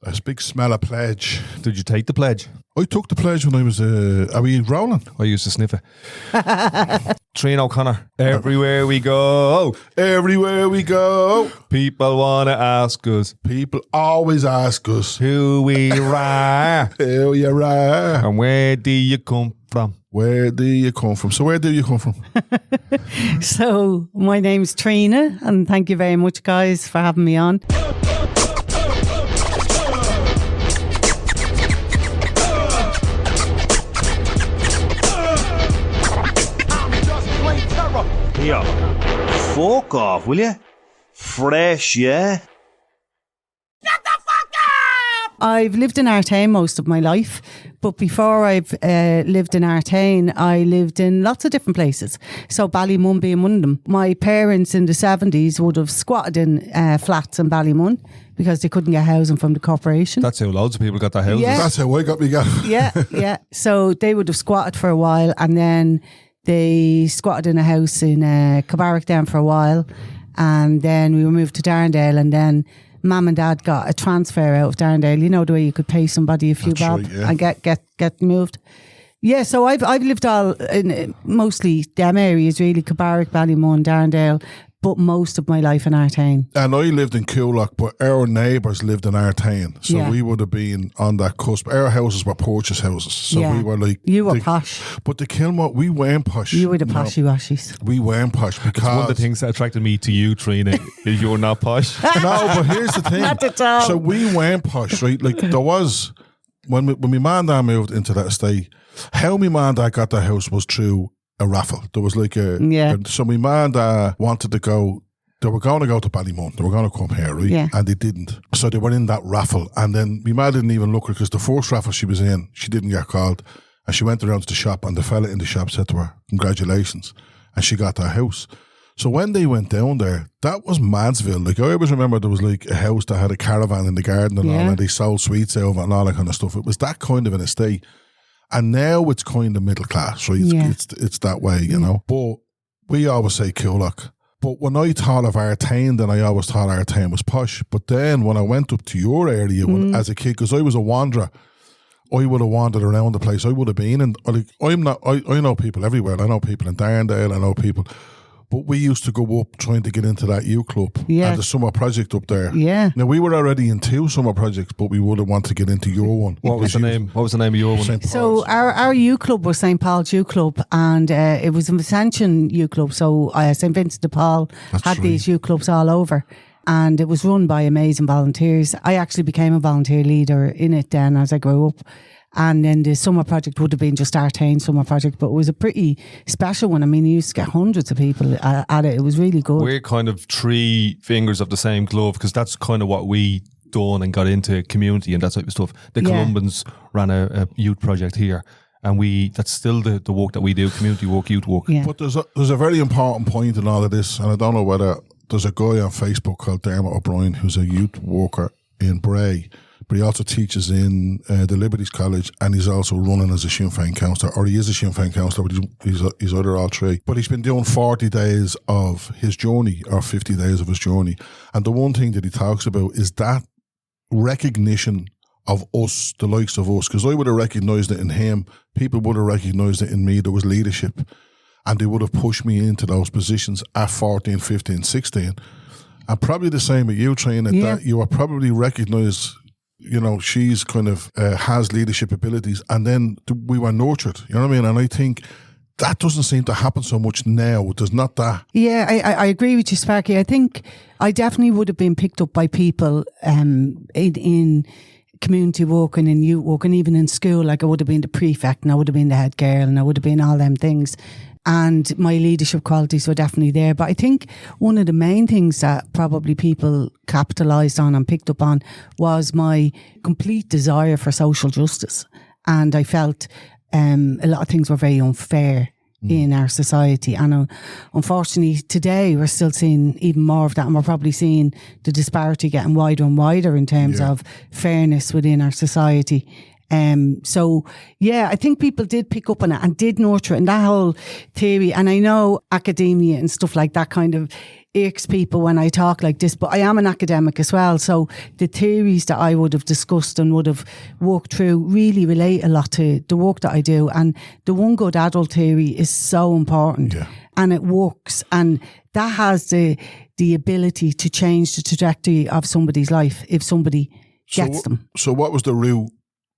A big smell of pledge. Did you take the pledge? I took the pledge when I was, are we rolling? I used to sniff it. Trina O'Connor. Everywhere we go. Everywhere we go. People want to ask us. People always ask us. Who we are. Who you are. And where do you come from? Where do you come from? So where do you come from? So my name's Trina, and thank you very much, guys, for having me on. Here, fuck off, will you? Fresh, yeah? Shut the fuck up! I've lived in Artane most of my life, but before I've lived in Artane, I lived in lots of different places. So Ballymun being one of them. My parents in the 70s would have squatted in flats in Ballymun because they couldn't get housing from the corporation. That's how loads of people got their houses. Yeah. That's how I got me got. Yeah. So they would have squatted for a while, and then they squatted in a house in Cabarrick down for a while, and then we were moved to Darndale, and then Mum and Dad got a transfer out of Darndale. You know, the way you could pay somebody a few bob and get moved. Yeah, so I've lived all in mostly them areas really, Cabarrick, Ballymun, Darndale, but most of my life in Artane. And I lived in Coolock, but our neighbours lived in Artane. So we would have been on that cusp. Our houses were purchase houses. So we were like... You were posh. But the Kilmore, we weren't posh. You were the poshy-washies. We weren't posh because... It's one of the things that attracted me to you, Trina, is you're not posh. No, but here's the thing. Not at all. So we weren't posh, right? Like there was... When my man and dad moved into that estate, how my man and dad got the house was through a raffle. There was like so my man and dad wanted to go, they were going to go to Ballymun, they were going to come here, right? Yeah. And they didn't. So they were in that raffle, and then my man didn't even look at her because the first raffle she was in, she didn't get called, and she went around to the shop, and the fella in the shop said to her, congratulations, and she got that house. So when they went down there, that was Mansville. Like I always remember there was like a house that had a caravan in the garden and all, and they sold sweets over and all that kind of stuff. It was that kind of an estate. And now it's kind of middle class, right? It's that way, you know. But we always say Coolock. But when I thought of Artane, then I always thought Artane was posh. But then when I went up to your area as a kid, because I was a wanderer, I would have wandered around the place. I would have been, and like I know people everywhere. I know people in Darndale. I know people. But we used to go up trying to get into that youth club and the summer project up there. Yeah. Now we were already in 2 summer projects, but we would have wanted to get into your one. What was the name? What was the name of your one? So our youth club was St. Paul's Youth Club, and it was an Ascension Youth Club. So St. Vincent de Paul had these youth clubs all over. And it was run by amazing volunteers. I actually became a volunteer leader in it then as I grew up. And then the summer project would have been just Artane summer project, but it was a pretty special one. I mean, you used to get hundreds of people at it. It was really good. We're kind of 3 fingers of the same glove, because that's kind of what we done and got into community and that type of stuff. The Columbans ran a youth project here, and that's still the work that we do, community work, youth work. Yeah. But there's a very important point in all of this, and I don't know whether there's a guy on Facebook called Dermot O'Brien who's a youth worker in Bray, but he also teaches in the Liberties College, and he's also running as a Sinn Féin counsellor, or he is a Sinn Féin counsellor, but he's either all 3. But he's been doing 40 days of his journey, or 50 days of his journey. And the one thing that he talks about is that recognition of us, the likes of us, because I would have recognised it in him, people would have recognised it in me. There was leadership, and they would have pushed me into those positions at 14, 15, 16. And probably the same with you, Trina, that you are probably recognised, you know, she's kind of has leadership abilities, and then we were nurtured, you know what I mean? And I think that doesn't seem to happen so much now. There's not that. Yeah, I agree with you, Sparky. I think I definitely would have been picked up by people in community work and in youth work, and even in school. Like I would have been the prefect, and I would have been the head girl, and I would have been all them things. And my leadership qualities were definitely there. But I think one of the main things that probably people capitalised on and picked up on was my complete desire for social justice. And I felt a lot of things were very unfair in our society. And unfortunately, today we're still seeing even more of that. And we're probably seeing the disparity getting wider and wider in terms of fairness within our society. So yeah, I think people did pick up on it and did nurture it, and that whole theory. And I know academia and stuff like that kind of irks people when I talk like this, but I am an academic as well. So the theories that I would have discussed and would have walked through really relate a lot to the work that I do. And the one good adult theory is so important, and it works. And that has the ability to change the trajectory of somebody's life if somebody gets them. So what was the route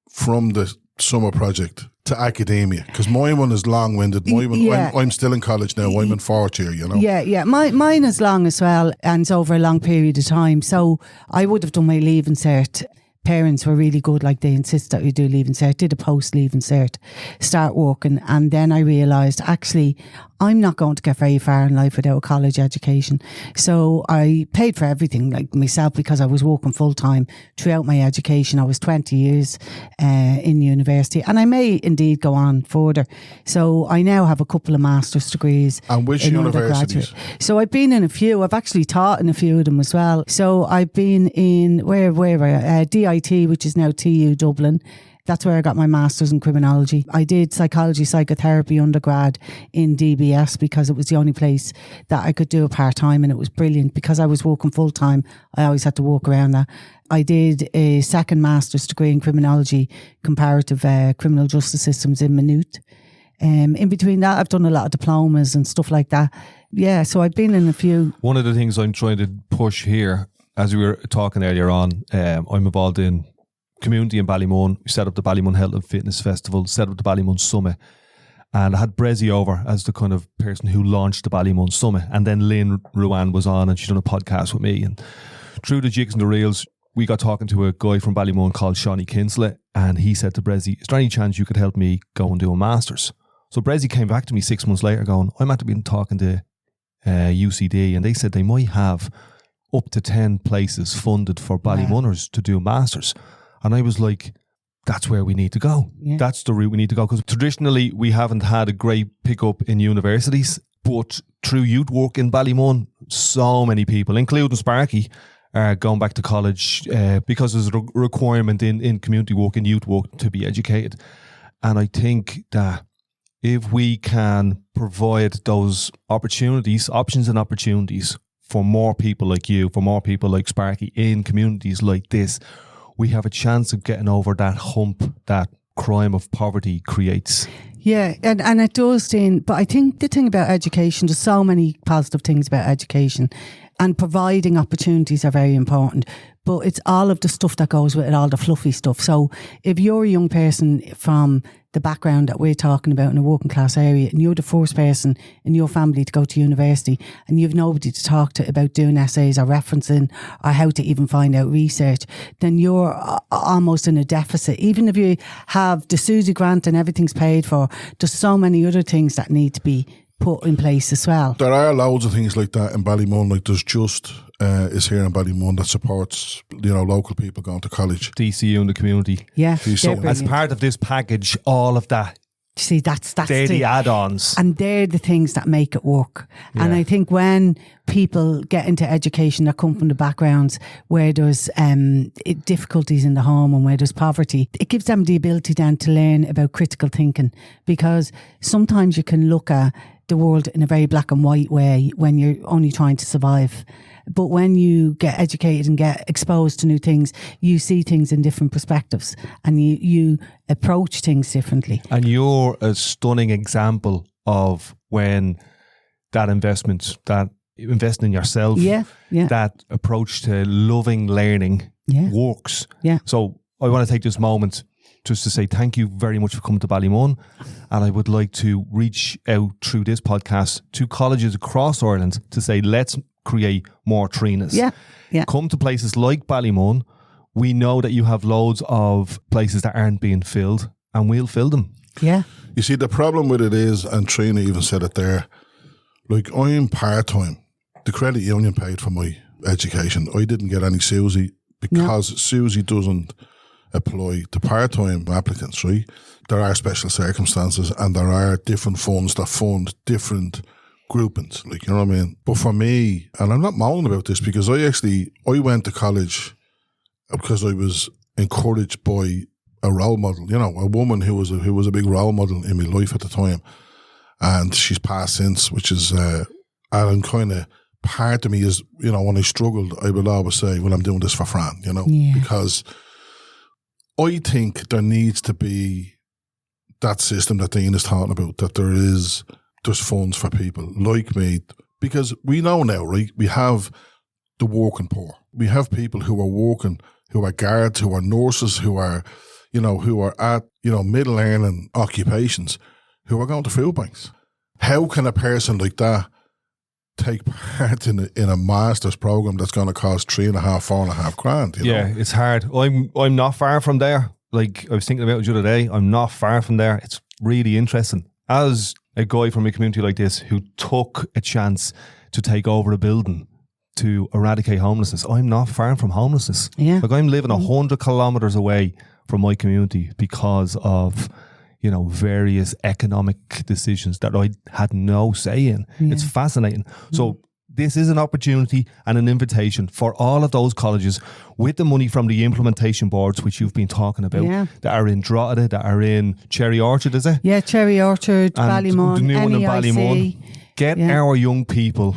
from the summer project to academia? Because my one is long-winded. I'm still in college now. I'm in fourth year, you know. Yeah. Mine is long as well, and it's over a long period of time. So I would have done my leaving cert. Parents were really good, like they insist that you do leaving cert. Did a post leaving cert, start working, and then I realised actually I'm not going to get very far in life without a college education. So I paid for everything, like myself, because I was working full time throughout my education. I was 20 years in university, and I may indeed go on further. So I now have a couple of master's degrees. And which universities? So I've been in a few. I've actually taught in a few of them as well. So I've been in DIT, which is now TU Dublin. That's where I got my master's in criminology. I did psychology, psychotherapy undergrad in DBS because it was the only place that I could do a part-time, and it was brilliant because I was working full-time. I always had to walk around that. I did a second master's degree in criminology, comparative criminal justice systems in Maynooth. In between that, I've done a lot of diplomas and stuff like that. Yeah, so I've been in a few. One of the things I'm trying to push here, as we were talking earlier on, I'm involved in community in Ballymun. We set up the Ballymun Health and Fitness Festival, set up the Ballymun Summit, and I had Brezzy over as the kind of person who launched the Ballymun Summit, and then Lynn Ruan was on and she done a podcast with me, and through the jigs and the reels we got talking to a guy from Ballymun called Shawnee Kinsley, and he said to Brezzy, is there any chance you could help me go and do a master's? So Brezzy came back to me 6 months later going, I'm at to be talking to UCD, and they said they might have up to 10 places funded for Ballymunners to do masters. And I was like, that's where we need to go. Yeah. That's the route we need to go. Because traditionally, we haven't had a great pickup in universities. But through youth work in Ballymun, so many people, including Sparky, are going back to college because there's a requirement in community work and youth work to be educated. And I think that if we can provide those options and opportunities for more people like you, for more people like Sparky in communities like this, we have a chance of getting over that hump that crime of poverty creates. Yeah, and it does, Dean. But I think the thing about education, there's so many positive things about education, and providing opportunities are very important. But it's all of the stuff that goes with it, all the fluffy stuff. So if you're a young person from the background that we're talking about in a working class area, and you're the first person in your family to go to university, and you've nobody to talk to about doing essays or referencing or how to even find out research, then you're almost in a deficit. Even if you have the Susie grant and everything's paid for, there's so many other things that need to be put in place as well. There are loads of things like that in Ballymun. Like there's Just is here in Ballymun that supports, local people going to college. DCU in the community. Yeah. So as part of this package, all of that. See, that's they're the add-ons. And they're the things that make it work. Yeah. And I think when people get into education that come from the backgrounds where there's difficulties in the home and where there's poverty, it gives them the ability then to learn about critical thinking, because sometimes you can look at the world in a very black and white way when you're only trying to survive. But when you get educated and get exposed to new things, you see things in different perspectives and you approach things differently. And you're a stunning example of when that investment, that investing in yourself, that approach to loving learning works. Yeah. So I want to take this moment just to say thank you very much for coming to Ballymun, and I would like to reach out through this podcast to colleges across Ireland to say let's create more Trinas. Yeah. Come to places like Ballymun. We know that you have loads of places that aren't being filled, and we'll fill them. Yeah. You see, the problem with it is, and Trina even said it there, like I'm part-time. The credit union paid for my education. I didn't get any Susie because Susie doesn't apply to part-time applicants, right? There are special circumstances and there are different funds that fund different groupings, like, you know what I mean? But for me, and I'm not moaning about this because I went to college because I was encouraged by a role model, a woman who was a big role model in my life at the time. And she's passed since, which is, and I'm kind of part of me is, when I struggled, I will always say, well, I'm doing this for Fran, because I think there needs to be that system that Dean is talking about, that there's funds for people like me, because we know now, right? We have the working poor. We have people who are working, who are guards, who are nurses, who are at, middle earning occupations, who are going to food banks. How can a person like that take part in a master's program that's going to cost $3,500, $4,500? Yeah, it's hard. I'm not far from there. Like, I was thinking about it the other day. I'm not far from there. It's really interesting. As a guy from a community like this who took a chance to take over a building to eradicate homelessness, I'm not far from homelessness. Yeah. Like, I'm living 100 kilometres away from my community because of, various economic decisions that I had no say in. Yeah. It's fascinating. So this is an opportunity and an invitation for all of those colleges with the money from the implementation boards, which you've been talking about, that are in Drogheda, that are in Cherry Orchard, is it? Yeah, Cherry Orchard, Ballymun, the new one in NEIC. Ballymun. Get our young people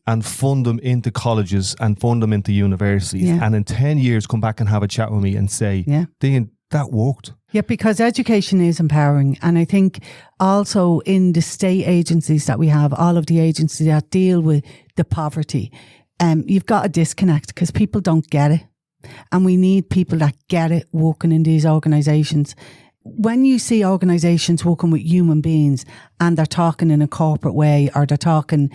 and fund them into colleges and fund them into universities. Yeah. And in 10 years, come back and have a chat with me and say, Dean, that worked. Yeah, because education is empowering. And I think also in the state agencies that we have, all of the agencies that deal with the poverty, you've got a disconnect because people don't get it. And we need people that get it working in these organisations. When you see organisations working with human beings and they're talking in a corporate way, or they're talking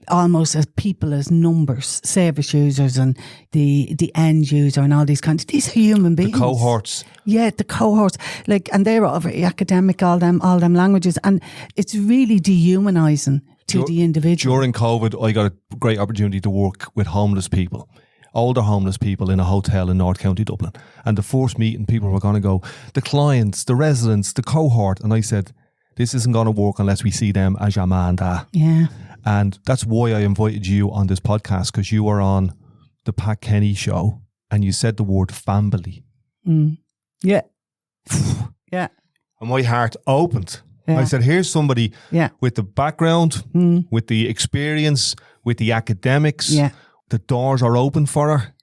almost as people as numbers, service users and the end user and all these kinds. These are human beings. The cohorts. Yeah, the cohorts. And they're all very academic, all them languages, and it's really dehumanising to the individual. During COVID, I got a great opportunity to work with homeless people. Older homeless people in a hotel in North County Dublin. And the first meeting, people were going to go, the clients, the residents, the cohort. And I said, this isn't going to work unless we see them as your man, da. Yeah. And that's why I invited you on this podcast, because you were on the Pat Kenny show and you said the word family. Yeah. Yeah. And my heart opened. Yeah. I said, here's somebody with the background, with the experience, with the academics. Yeah. The doors are open for her.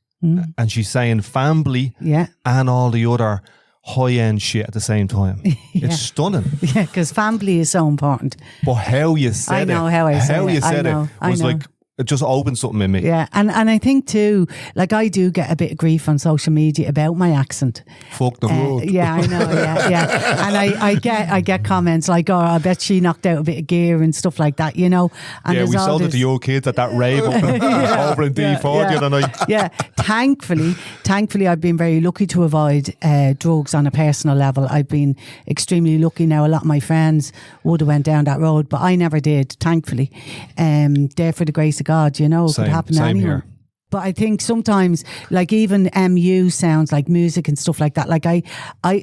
And she's saying family and all the other high-end shit at the same time. It's stunning. Yeah, because family is so important. But how you said it was like, it just opened something in me. Yeah, and I think too, like I do get a bit of grief on social media about my accent. Fuck the road. Yeah, I know, yeah. And I get comments like, oh, I bet she knocked out a bit of gear and stuff like that, And we sold it to your kids at that rave over in D4 the other night. Yeah, thankfully I've been very lucky to avoid drugs on a personal level. I've been extremely lucky now. A lot of my friends would have went down that road, but I never did, thankfully. There for the grace of God, it could happen to anyone. Here. But I think sometimes, like even MU sounds like music and stuff like that. Like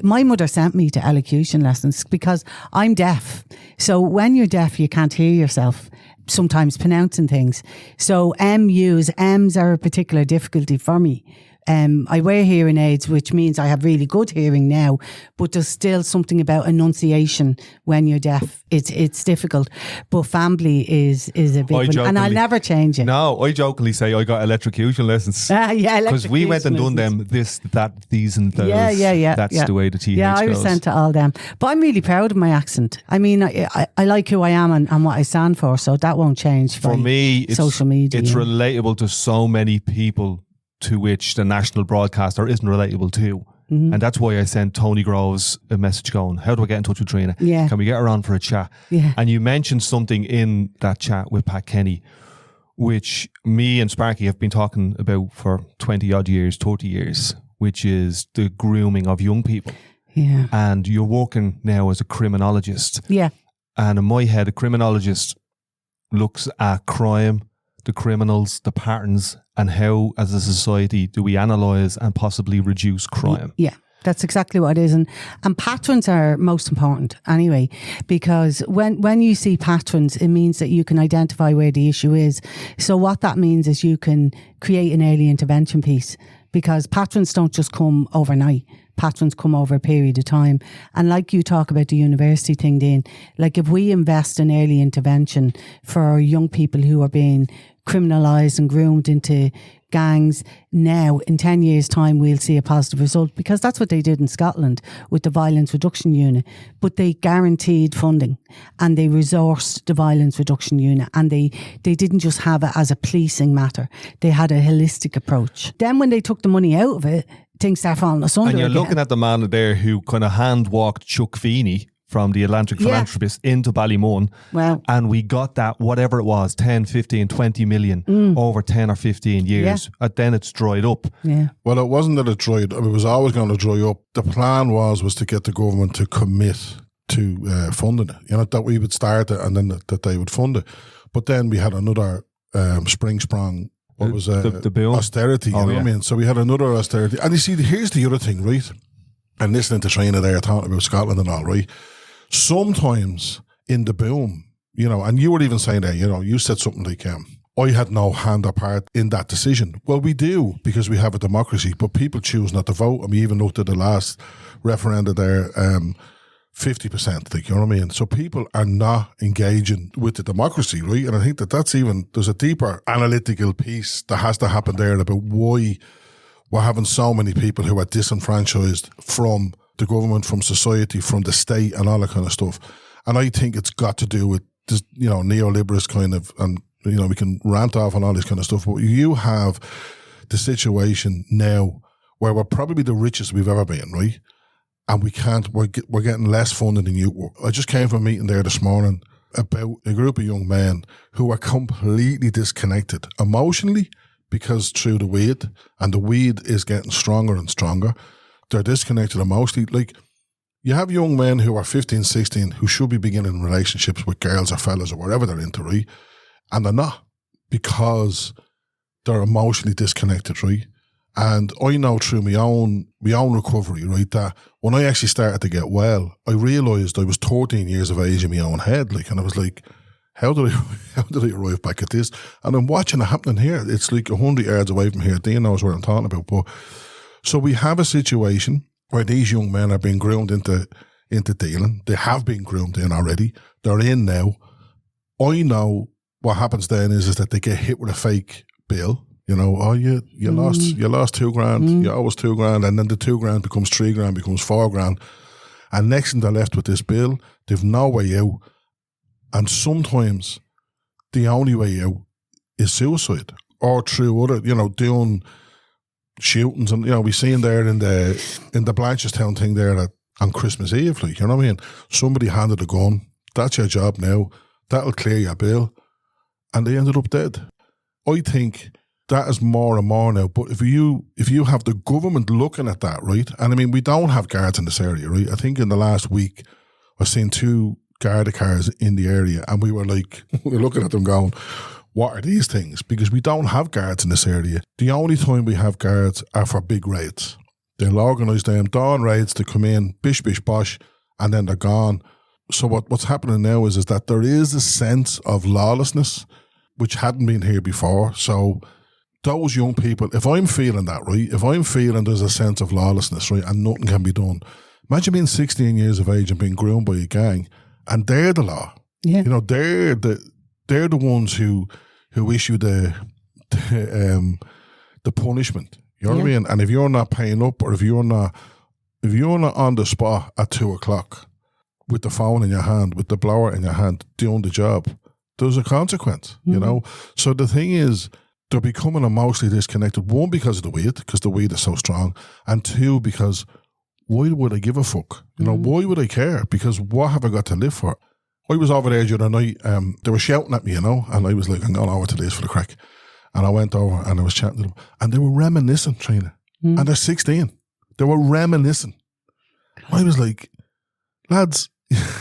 my mother sent me to elocution lessons because I'm deaf. So when you're deaf, you can't hear yourself sometimes pronouncing things. So M's are a particular difficulty for me. I wear hearing aids, which means I have really good hearing now, but there's still something about enunciation when you're deaf. It's difficult. But family is a big one, and I'll never change it. No, I jokingly say I got electrocution lessons. Because we went and done them, this, that, these and those. Yeah. That's the way the TH Yeah, I was sent to all them. But I'm really proud of my accent. I mean, I like who I am and what I stand for, so that won't change. For me, social media. It's relatable to so many people to which the national broadcaster isn't relatable to. And that's why I sent Tony Groves a message going, how do I get in touch with Trina? Yeah. Can we get her on for a chat? Yeah. And you mentioned something in that chat with Pat Kenny, which me and Sparky have been talking about for 20 odd years, 30 years, which is the grooming of young people. Yeah. And you're working now as a criminologist. Yeah. And in my head, a criminologist looks at crime, the criminals, the patterns, and how, as a society, do we analyse and possibly reduce crime? Yeah, that's exactly what it is. And patterns are most important anyway, because when you see patterns, it means that you can identify where the issue is. So what that means is you can create an early intervention piece, because patterns don't just come overnight. Patterns come over a period of time. And like you talk about the university thing, Dean, like if we invest in early intervention for young people who are being criminalised and groomed into gangs. Now, in 10 years' time, we'll see a positive result, because that's what they did in Scotland with the Violence Reduction Unit. But they guaranteed funding, and they resourced the Violence Reduction Unit, and they didn't just have it as a policing matter. They had a holistic approach. Then when they took the money out of it, things start falling asunder And you're again. looking at the man there who kind of hand-walked Chuck Feeney from the Atlantic Philanthropist into Ballymun. Wow. And we got that, whatever it was, 10, 15, 20 million over 10 or 15 years. And then it's dried up. Yeah. Well, it wasn't that it dried up. It was always going to dry up. The plan was to get the government to commit to funding it. You know, that we would start it and then that they would fund it. But then we had another spring sprung, what was the boom? austerity, you know what I mean? So we had another austerity. And you see, here's the other thing, right? And listening to Trina there talking about Scotland and all, right? Sometimes in the boom, you know, and you were even saying that, you know, you said something like, I had no hand or part in that decision. Well, we do, because we have a democracy, but people choose not to vote. And we even looked at the last referendum there, 50%, like, you know what I mean? So people are not engaging with the democracy, right? And I think that's even, there's a deeper analytical piece that has to happen there about why we're having so many people who are disenfranchised from the government, from society, from the state, and all that kind of stuff. And I think it's got to do with this, you know, neoliberalist kind of, and, you know, we can rant off on all this kind of stuff, but you have the situation now where we're probably the richest we've ever been, right? And we're getting less funding than youth work. I just came from a meeting there this morning about a group of young men who are completely disconnected emotionally, because through the weed, and the weed is getting stronger and stronger, they're disconnected emotionally. Like, you have young men who are 15, 16 who should be beginning relationships with girls or fellas or whatever they're into, right? And they're not, because they're emotionally disconnected, right? And I know through my own recovery, right, that when I actually started to get well, I realised I was 13 years of age in my own head, like, and I was like, how did I arrive back at this? And I'm watching it happening here. It's like 100 yards away from here. Dean knows what I'm talking about. But so we have a situation where these young men are being groomed into dealing. They have been groomed in already. They're in now. I know what happens then is that they get hit with a fake bill. You know, oh, you lost $2,000. You owe us $2,000, and then the $2,000 becomes $3,000, becomes $4,000, and next thing they're left with this bill. They've no way out, and sometimes the only way out is suicide, or through other, you know, doing shootings. And, you know, we seen there in the Blanchardstown thing there that on Christmas Eve, like, you know what I mean? Somebody handed a gun. That's your job now. That'll clear your bill, and they ended up dead. I think that is more and more now. But if you have the government looking at that, right? And I mean, we don't have guards in this area, right? I think in the last week, I've seen 2 Garda cars in the area, and we were like, we're looking at them going, what are these things? Because we don't have guards in this area. The only time we have guards are for big raids. They'll organise them dawn raids to come in, bish, bish, bosh, and then they're gone. So what's happening now is that there is a sense of lawlessness, which hadn't been here before. So those young people, if I'm feeling that, right, if I'm feeling there's a sense of lawlessness, right, and nothing can be done, imagine being 16 years of age and being groomed by a gang, and they're the law. Yeah. You know, they're the ones who issue the punishment. You know what I mean? And if you're not paying up, or if you're not on the spot at 2:00 with the phone in your hand, with the blower in your hand, doing the job, there's a consequence, you know? So the thing is, they're becoming emotionally disconnected. 1, because of the weed, because the weed is so strong. And 2, because why would I give a fuck? You know, why would I care? Because what have I got to live for? I was over there the other night, they were shouting at me, you know, and I was like, I'm going over to this for the crack. And I went over and I was chatting to them, and they were reminiscing, Trina. And they're 16. They were reminiscing. I was like, lads,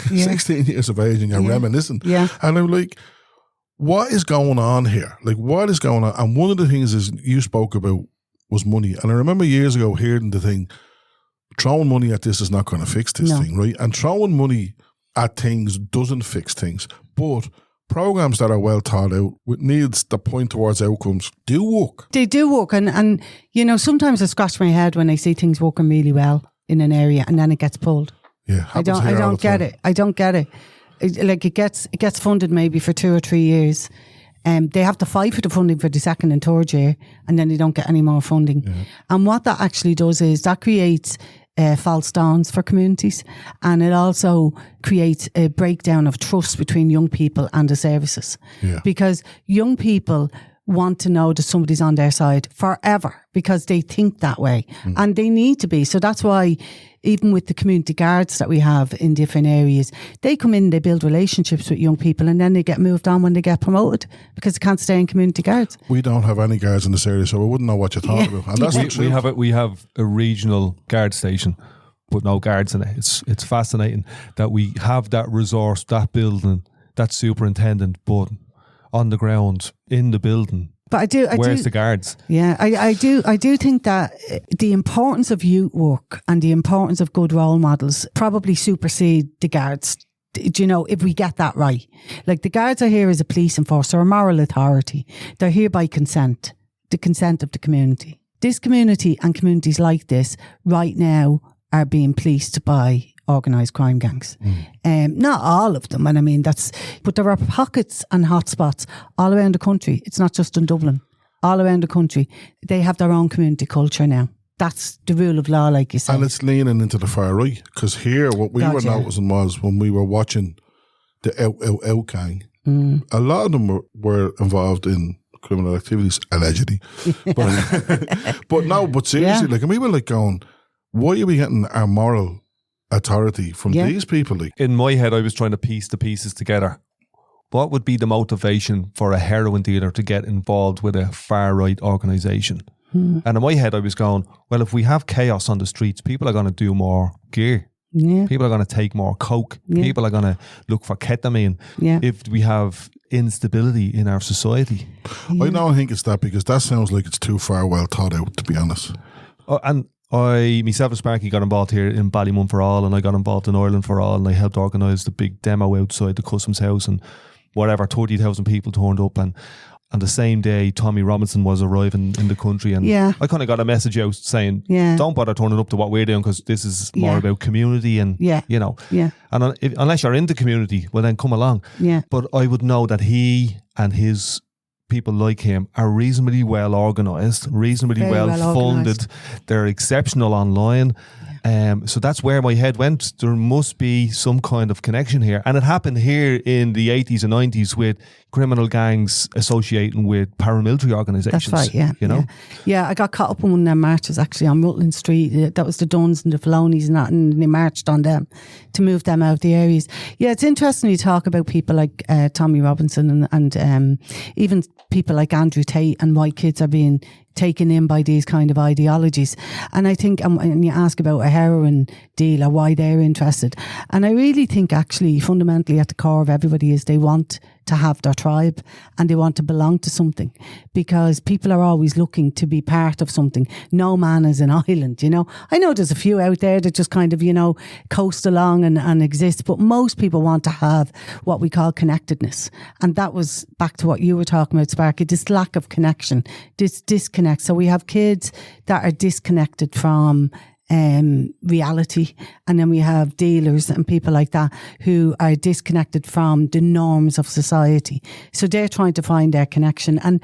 16 years of age and you're reminiscing. Yeah. And I'm like, what is going on here? Like, what is going on? And one of the things is you spoke about was money. And I remember years ago hearing the thing, throwing money at this is not going to fix this thing, right? And throwing money at things doesn't fix things. But programs that are well thought out with needs that point towards outcomes do work. They do work. And you know, sometimes I scratch my head when I see things working really well in an area and then it gets pulled. Yeah, I don't get it. I don't get it. Like, it gets funded maybe for 2 or 3 years. They have to fight for the funding for the second and third year, and then they don't get any more funding. Yeah. And what that actually does is that creates false dawns for communities, and it also creates a breakdown of trust between young people and the services. Yeah. Because young people want to know that somebody's on their side forever because they think that way, and they need to be. So that's why even with the community guards that we have in different areas, they come in, they build relationships with young people, and then they get moved on when they get promoted because they can't stay in community guards. We don't have any guards in this area, so we wouldn't know what you're talking about. And that's we have a regional guard station, but no guards in it. It's fascinating that we have that resource, that building, that superintendent, but on the ground in the building. But where's the guards? Yeah, I do think that the importance of youth work and the importance of good role models probably supersede the guards. Do you know, if we get that right? Like, the guards are here as a police enforcer, a moral authority. They're here by consent, the consent of the community. This community and communities like this right now are being policed by organised crime gangs. Not all of them, and I mean but there are pockets and hotspots all around the country. It's not just in Dublin. All around the country, they have their own community culture now. That's the rule of law, like you said. And it's leaning into the far right, because here what we were noticing was when we were watching the out gang, a lot of them were involved in criminal activities, allegedly. But seriously, like, and we were like going, why are we getting our moral authority from these people? Like, in my head, I was trying to piece the pieces together. What would be the motivation for a heroin dealer to get involved with a far-right organisation? And in my head, I was going, well, if we have chaos on the streets, people are going to do more gear. Yeah. People are going to take more coke. Yeah. People are going to look for ketamine. Yeah. If we have instability in our society. I don't think it's that, because that sounds like it's too far well thought out, to be honest. And myself and Sparky got involved here in Ballymun for All, and I got involved in Ireland for All, and I helped organise the big demo outside the Customs House, and whatever, 30,000 people turned up, and the same day Tommy Robinson was arriving in the country, and I kind of got a message out saying, don't bother turning up to what we're doing, because this is more about community, and you know, and unless you're in the community, well then come along. But I would know that he and his people like him are reasonably well organised, reasonably well funded. They're exceptional online. So that's where my head went. There must be some kind of connection here. And it happened here in the 80s and 90s with criminal gangs associating with paramilitary organisations. That's right, you know? Yeah, I got caught up in one of their marches actually on Rutland Street. That was the Duns and the Fillonis and that, and they marched on them to move them out of the areas. Yeah, it's interesting you talk about people like Tommy Robinson and even people like Andrew Tate, and why kids are being taken in by these kind of ideologies. And I think, and you ask about a heroin dealer, why they're interested. And I really think actually fundamentally at the core of everybody is they want to have their tribe and they want to belong to something, because people are always looking to be part of something. No man is an island, you know. I know there's a few out there that just kind of, you know, coast along and exist, but most people want to have what we call connectedness. And that was back to what you were talking about, Sparky, this lack of connection, this disconnect. So we have kids that are disconnected from reality, and then we have dealers and people like that who are disconnected from the norms of society. So they're trying to find their connection. And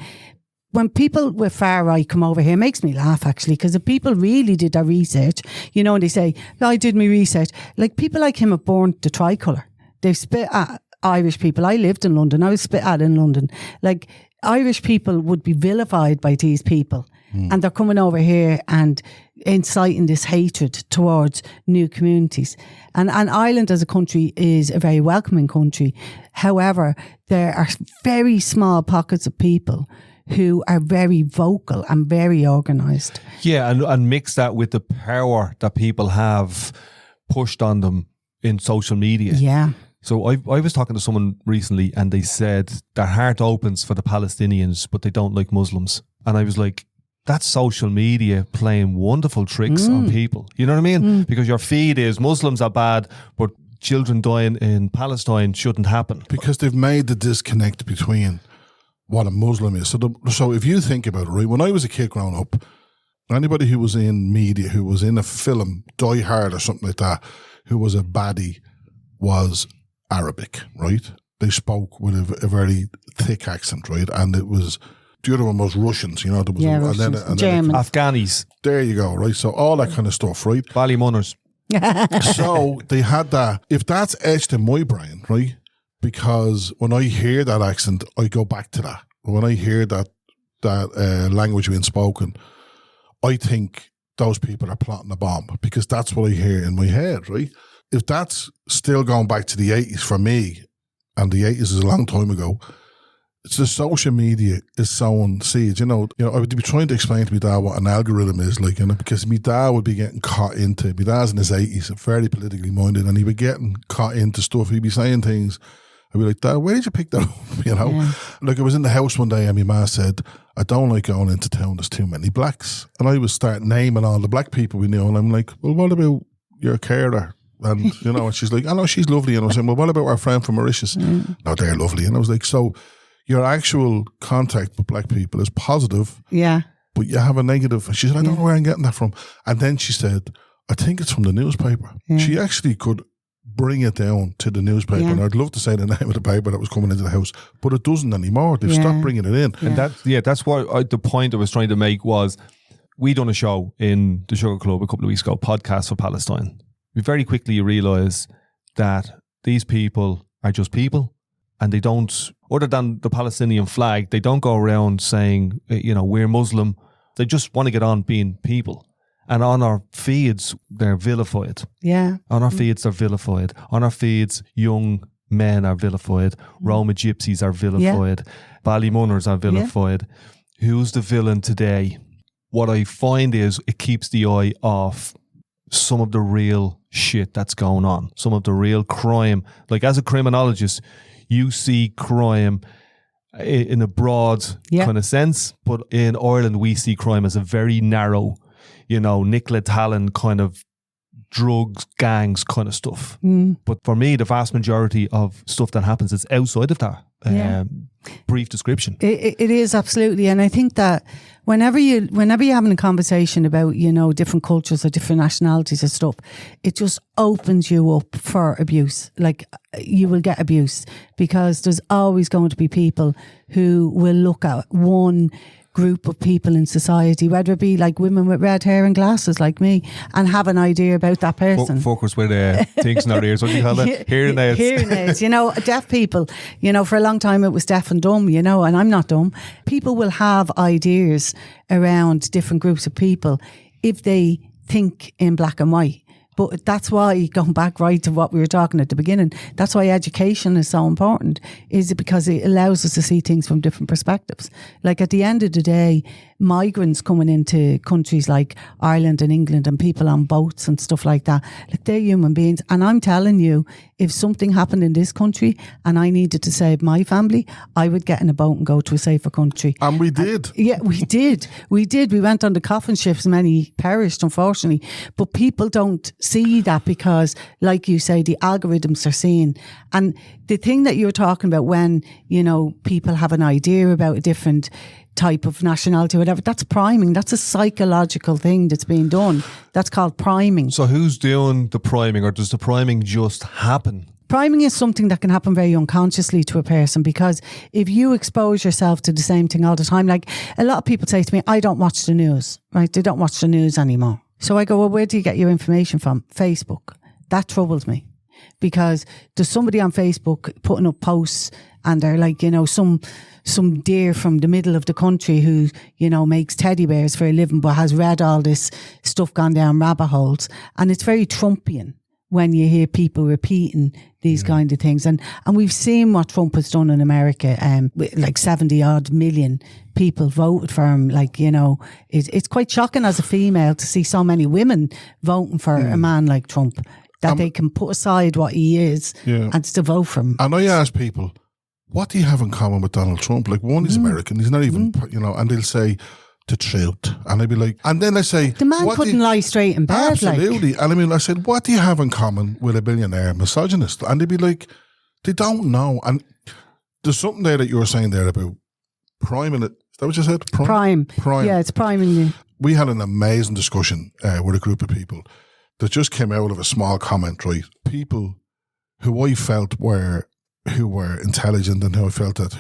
when people with far right come over here, it makes me laugh actually, because if people really did their research, you know, and they say, I did my research, like people like him have burnt the tricolour. They've spit at Irish people. I lived in London. I was spit at in London. Like, Irish people would be vilified by these people. And they're coming over here and inciting this hatred towards new communities. And Ireland as a country is a very welcoming country. However, there are very small pockets of people who are very vocal and very organised. Yeah, and mix that with the power that people have pushed on them in social media. Yeah. So I was talking to someone recently, and they said their heart opens for the Palestinians, but they don't like Muslims. And I was like, that's social media playing wonderful tricks on people. You know what I mean? Because your feed is Muslims are bad, but children dying in Palestine shouldn't happen. Because they've made the disconnect between what a Muslim is. So if you think about it, right, when I was a kid growing up, anybody who was in media, who was in a film, Die Hard or something like that, who was a baddie, was Arabic, right? they spoke with a very thick accent, right? And it was, the other one was Russians, you know. There was Russians, German. Afghanis. There you go, right? So all that kind of stuff, right? Ballymunners. So they had that. If that's etched in my brain, right? Because when I hear that accent, I go back to that. When I hear that language being spoken, I think those people are plotting a bomb, because that's what I hear in my head, right? If that's still going back to the 80s for me, and the 80s is a long time ago, it's the social media is sowing seeds. You know, I would be trying to explain to my dad what an algorithm is, like, you know, because my dad would be getting caught into, my dad's in his 80s, very politically minded, and he'd be getting caught into stuff. He'd be saying things. I'd be like, Dad, where did you pick that up? You know? Yeah. Like, I was in the house one day and my ma said, I don't like going into town, there's too many blacks. And I was starting naming all the black people we knew, and I'm like, well, what about your carer? And, you know, and she's like, I know she's lovely. And I was saying, well, what about our friend from Mauritius? No, they're lovely. And I was like, so your actual contact with black people is positive. Yeah. But you have a negative. And she said, I don't know where I'm getting that from. And then she said, I think it's from the newspaper. Yeah. She actually could bring it down to the newspaper. And I'd love to say the name of the paper that was coming into the house, but it doesn't anymore. They've stopped bringing it in. And that's what the point I was trying to make was, we done a show in the Sugar Club a couple of weeks ago, Podcast for Palestine. We very quickly realise that these people are just people, and they don't, other than the Palestinian flag, they don't go around saying, you know, we're Muslim. They just want to get on being people. And on our feeds, they're vilified. Yeah. On our feeds, they're vilified. On our feeds, young men are vilified. Roma gypsies are vilified. Ballymunners are vilified. Who's the villain today? What I find is it keeps the eye off some of the real shit that's going on. Some of the real crime. Like, as a criminologist, you see crime in a broad kind of sense. But in Ireland, we see crime as a very narrow, you know, Nicola Talon kind of drugs, gangs kind of stuff. But for me, the vast majority of stuff that happens is outside of that brief description. It is, absolutely. And I think that whenever you're having a conversation about, you know, different cultures or different nationalities and stuff, it just opens you up for abuse. Like, you will get abuse, because there's always going to be people who will look at one group of people in society, whether it be like women with red hair and glasses like me, and have an idea about that person. Focus with things in their ears. What do you call that? Hearing aids. Hearing aids. You know, deaf people, you know, for a long time it was deaf and dumb, you know, and I'm not dumb. People will have ideas around different groups of people if they think in black and white. But that's why, going back right to what we were talking at the beginning, that's why education is so important, is it because it allows us to see things from different perspectives. Like, at the end of the day, migrants coming into countries like Ireland and England, and people on boats and stuff like that, like, they're human beings. And I'm telling you, if something happened in this country and I needed to save my family, I would get in a boat and go to a safer country. And we did. We did. We went on the coffin ships, many perished, unfortunately. But people don't see that, because, like you say, the algorithms are seeing. And the thing that you're talking about, when, you know, people have an idea about a different type of nationality or whatever, that's priming. That's a psychological thing that's being done. That's called priming. So who's doing the priming, or does the priming just happen? Priming is something that can happen very unconsciously to a person, because if you expose yourself to the same thing all the time, like, a lot of people say to me, I don't watch the news, right? They don't watch the news anymore. So I go, well, where do you get your information from? Facebook. That troubles me, because there's somebody on Facebook putting up posts, and they're like, you know, some deer from the middle of the country who, you know, makes teddy bears for a living, but has read all this stuff, gone down rabbit holes. And it's very Trumpian when you hear people repeating these kind of things. And we've seen what Trump has done in America. Like 70 odd million people voted for him. Like, you know, it's quite shocking as a female to see so many women voting for a man like Trump, that they can put aside what he is and still vote for him. And I ask people, what do you have in common with Donald Trump? Like, one, he's American. He's not even, you know, and they'll say, the truth. And I'd be like, and then I say, the man couldn't lie straight in bed. Absolutely. Like. And I mean, I said, what do you have in common with a billionaire misogynist? And they'd be like, they don't know. And there's something there that you were saying there about priming it. Is that what you said? Prime. Yeah, it's priming you. We had an amazing discussion with a group of people that just came out of a small comment, right? People who I felt were who were intelligent and who I felt that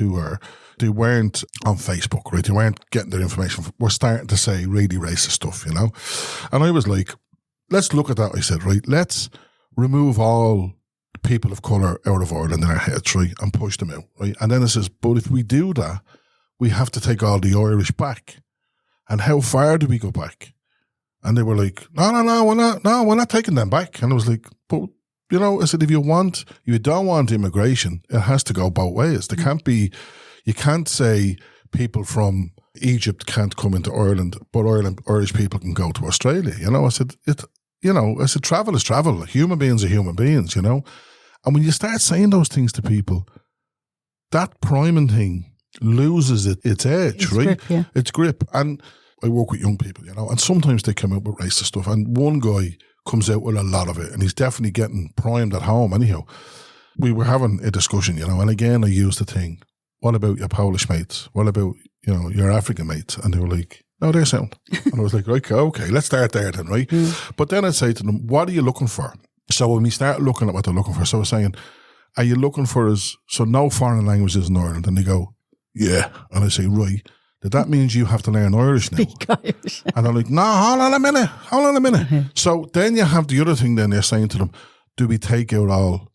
they weren't on Facebook, right? They weren't getting their information. Were starting to say really racist stuff, you know? And I was like, let's look at that. I said, right, let's remove all people of colour out of Ireland in our heads, right? And push them out, right? And then it says, but if we do that, we have to take all the Irish back. And how far do we go back? And they were like, no, we're not taking them back. And I was like, but, you know, I said, if you don't want immigration, it has to go both ways. There can't be, you can't say people from Egypt can't come into Ireland, but Irish people can go to Australia. You know, I said, travel is travel. Human beings are human beings, you know. And when you start saying those things to people, that priming thing loses its edge, Its right? grip, yeah. Its grip. And I work with young people, you know, and sometimes they come out with racist stuff. And one guy comes out with a lot of it, and he's definitely getting primed at home. Anyhow, we were having a discussion, you know, and again, I used the thing, what about your Polish mates? What about, you know, your African mates? And they were like, no, they're sound. And I was like, right, okay, let's start there then, right? But then I'd say to them, what are you looking for? So when we start looking at what they're looking for, so I was saying, are you looking for so no foreign languages in Ireland? And they go, yeah. And I say, right, that means you have to learn Irish now. Speak Irish. And they're like, no, hold on a minute. So then you have the other thing then they're saying to them, do we take out all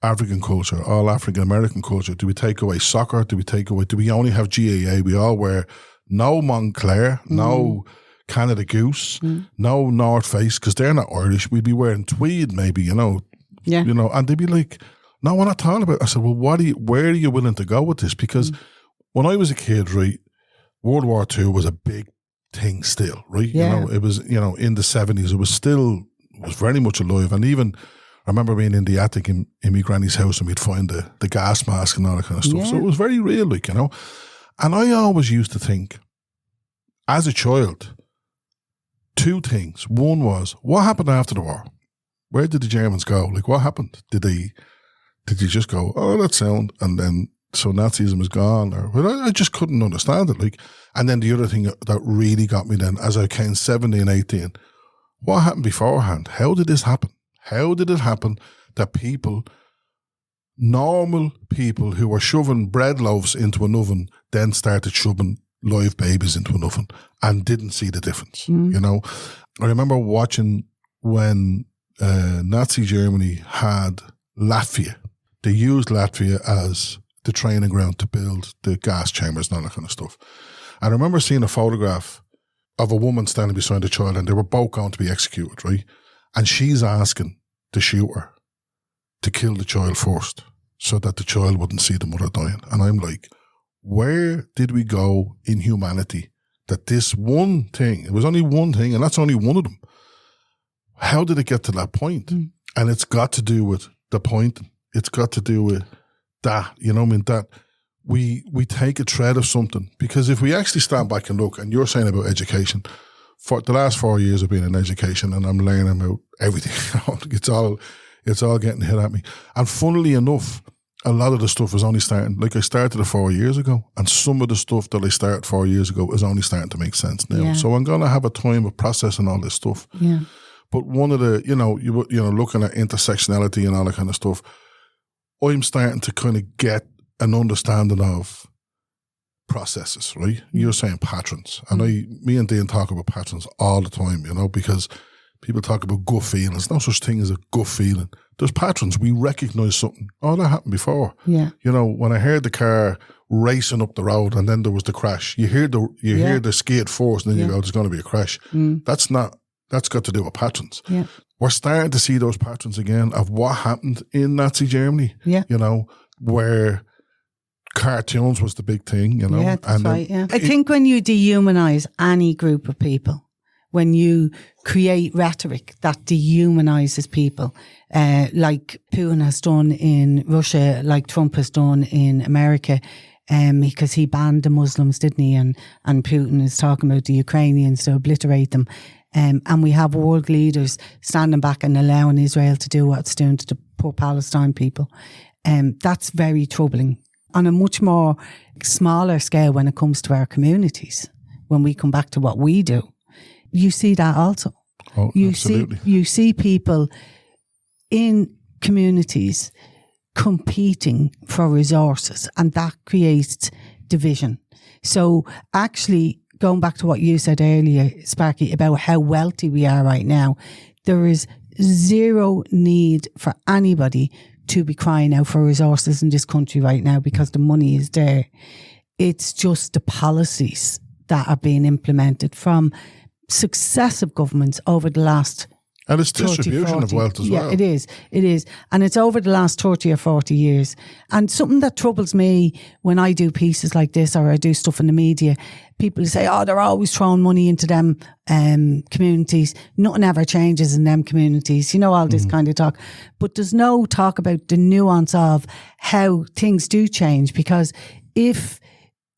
African culture, all African American culture? Do we take away soccer? Do we only have GAA? We all wear no Montclair, no Canada Goose, no North Face, because they're not Irish. We'd be wearing tweed maybe, you know. Yeah. You know, and they'd be like, no, we're not talking about it. I said, well, where are you willing to go with this? Because when I was a kid, right, World War II was a big thing still, right? Yeah. You know, it was, you know, in the 70s, it was very much alive. And even, I remember being in the attic in my granny's house and we'd find the gas mask and all that kind of stuff. Yeah. So it was very real, like, you know. And I always used to think, as a child, two things. One was, what happened after the war? Where did the Germans go? Like, what happened? Did they just go, oh, that's sound, and then so Nazism is gone? Or well, I just couldn't understand it. Like, and then the other thing that really got me then, as I came 17, 18, what happened beforehand? How did this happen? How did it happen that people, normal people who were shoving bread loaves into an oven, then started shoving live babies into an oven and didn't see the difference? You know, I remember watching when Nazi Germany had Latvia. They used Latvia as the training ground to build the gas chambers and all that kind of stuff. I remember seeing a photograph of a woman standing beside a child, and they were both going to be executed, right? And she's asking the shooter to kill the child first so that the child wouldn't see the mother dying. And I'm like, where did we go in humanity that this one thing, it was only one thing, and that's only one of them. How did it get to that point? And it's got to do with the point. It's got to do with that, you know what I mean? That we take a thread of something. Because if we actually stand back and look, and you're saying about education, for the last 4 years I've been in education and I'm learning about everything. It's all getting hit at me. And funnily enough, a lot of the stuff is only starting, like I started it 4 years ago, and some of the stuff that I started 4 years ago is only starting to make sense now. Yeah. So I'm going to have a time of processing all this stuff. Yeah. But one of the, you know, looking at intersectionality and all that kind of stuff, I'm starting to kind of get an understanding of processes, right? You're saying patterns. And me and Dean talk about patterns all the time, you know, because people talk about gut feelings. No such thing as a gut feeling. There's patterns. We recognize something. Oh, that happened before. Yeah. You know, when I heard the car racing up the road and then there was the crash, you hear the skid force and then you go, there's going to be a crash. That's got to do with patterns. Yeah. We're starting to see those patterns again of what happened in Nazi Germany. Yeah. You know, where cartoons was the big thing, you know. Yeah, that's right, yeah. I it- think when you dehumanize any group of people, when you create rhetoric that dehumanizes people, like Putin has done in Russia, like Trump has done in America, because he banned the Muslims, didn't he? And Putin is talking about the Ukrainians to obliterate them. And we have world leaders standing back and allowing Israel to do what it's doing to the poor Palestine people. That's very troubling. On a much more smaller scale when it comes to our communities, when we come back to what we do, you see that also. Oh, absolutely. You see people in communities competing for resources, and that creates division. So actually, going back to what you said earlier, Sparky, about how wealthy we are right now, there is zero need for anybody to be crying out for resources in this country right now because the money is there. It's just the policies that are being implemented from successive governments over the last And it's distribution of wealth as well. Yeah, it is. It is. And it's over the last 30 or 40 years. And something that troubles me when I do pieces like this or I do stuff in the media, people say, oh, they're always throwing money into them communities. Nothing ever changes in them communities. You know, all this kind of talk. But there's no talk about the nuance of how things do change, because if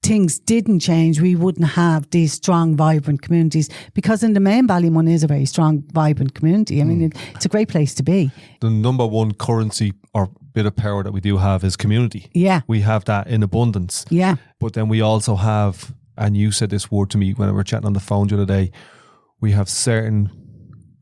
things didn't change, we wouldn't have these strong, vibrant communities, because in the main Ballymun is a very strong, vibrant community. I mean, it's a great place to be. The number one currency or bit of power that we do have is community. Yeah. We have that in abundance. Yeah. But then we also have, and you said this word to me when we were chatting on the phone the other day, we have certain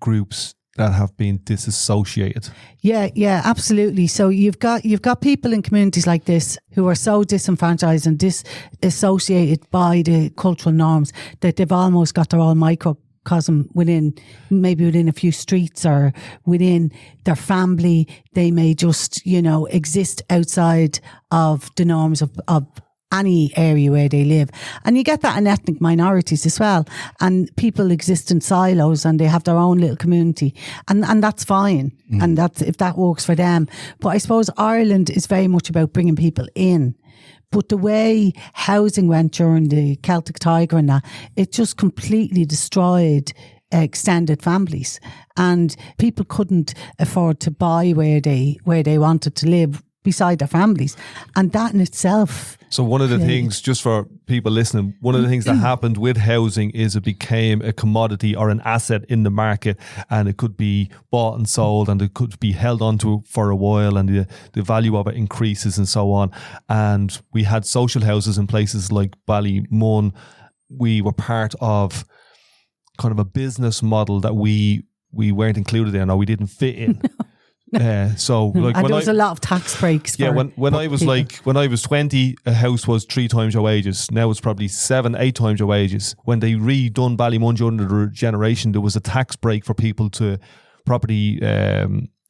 groups that have been disassociated. Yeah, absolutely. So you've got people in communities like this who are so disenfranchised and disassociated by the cultural norms that they've almost got their own microcosm within a few streets or within their family. They may just, exist outside of the norms of any area where they live. And you get that in ethnic minorities as well. And people exist in silos and they have their own little community. And that's fine. And that's if that works for them. But I suppose Ireland is very much about bringing people in. But the way housing went during the Celtic Tiger and that, it just completely destroyed extended families. And people couldn't afford to buy where they wanted to live beside their families. And that in itself. So one of the things, just for people listening, one of the things that happened with housing is it became a commodity or an asset in the market, and it could be bought and sold and it could be held onto for a while, and the value of it increases and so on. And we had social houses in places like Ballymun. We were part of kind of a business model that we weren't included in, or we didn't fit in. So like and there was a lot of tax breaks. Yeah, when I was when I was 20, a house was 3 times your wages. Now it's probably 7-8 times your wages. When they redone Ballymun during the regeneration, there was a tax break for people to property